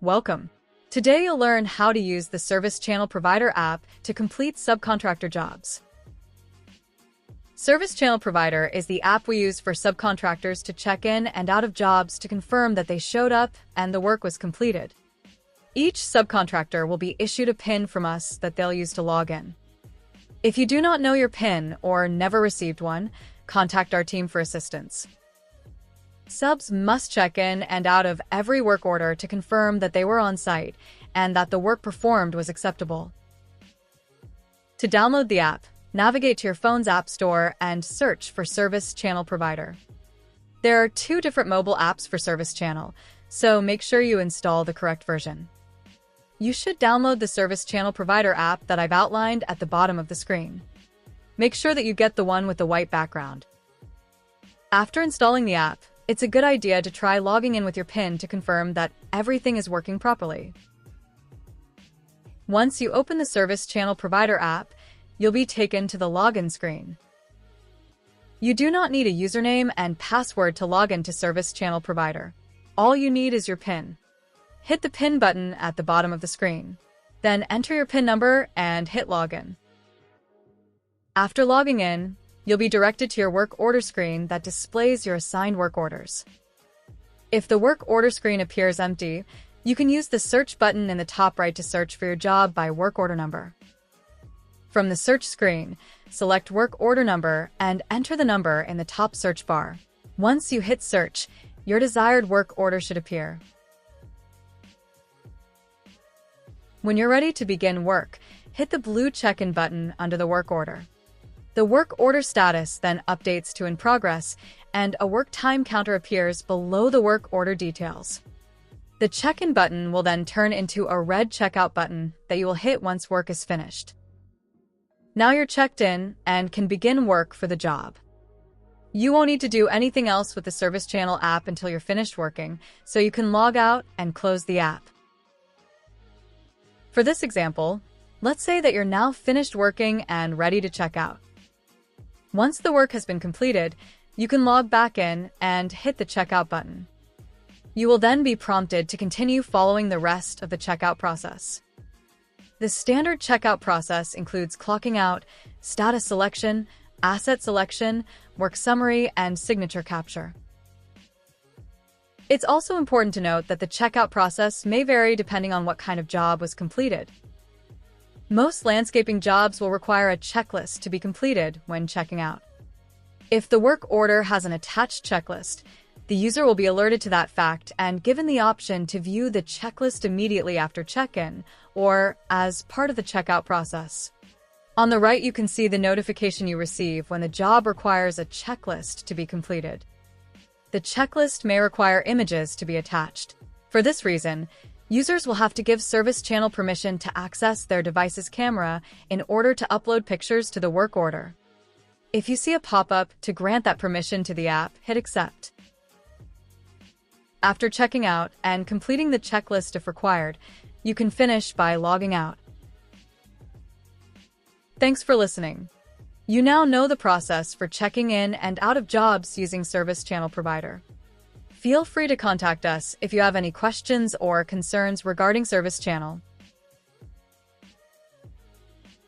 Welcome. Today you'll learn how to use the Service Channel Provider app to complete subcontractor jobs. Service Channel Provider is the app we use for subcontractors to check in and out of jobs to confirm that they showed up and the work was completed. Each subcontractor will be issued a PIN from us that they'll use to log in. If you do not know your PIN or never received one, contact our team for assistance. Subs must check in and out of every work order to confirm that they were on site and that the work performed was acceptable. To download the app, navigate to your phone's app store and search for Service Channel Provider. There are 2 different mobile apps for Service Channel, so make sure you install the correct version. You should download the Service Channel Provider app that I've outlined at the bottom of the screen. Make sure that you get the one with the white background. After installing the app, it's a good idea to try logging in with your PIN to confirm that everything is working properly. Once you open the Service Channel Provider app, you'll be taken to the login screen. You do not need a username and password to log into Service Channel Provider. All you need is your PIN. Hit the PIN button at the bottom of the screen. Then enter your PIN number and hit Login. After logging in, you'll be directed to your work order screen that displays your assigned work orders. If the work order screen appears empty, you can use the search button in the top right to search for your job by work order number. From the search screen, select work order number and enter the number in the top search bar. Once you hit search, your desired work order should appear. When you're ready to begin work, hit the blue check-in button under the work order. The work order status then updates to in progress, and a work time counter appears below the work order details. The check-in button will then turn into a red checkout button that you will hit once work is finished. Now you're checked in and can begin work for the job. You won't need to do anything else with the Service Channel app until you're finished working, so you can log out and close the app. For this example, let's say that you're now finished working and ready to check out. Once the work has been completed, you can log back in and hit the checkout button. You will then be prompted to continue following the rest of the checkout process. The standard checkout process includes clocking out, status selection, asset selection, work summary, and signature capture. It's also important to note that the checkout process may vary depending on what kind of job was completed. Most landscaping jobs will require a checklist to be completed when checking out. If the work order has an attached checklist, the user will be alerted to that fact and given the option to view the checklist immediately after check-in or as part of the checkout process. On the right, you can see the notification you receive when the job requires a checklist to be completed. The checklist may require images to be attached. For this reason, users will have to give Service Channel permission to access their device's camera in order to upload pictures to the work order. If you see a pop-up to grant that permission to the app, hit Accept. After checking out and completing the checklist if required, you can finish by logging out. Thanks for listening. You now know the process for checking in and out of jobs using Service Channel Provider. Feel free to contact us if you have any questions or concerns regarding Service Channel.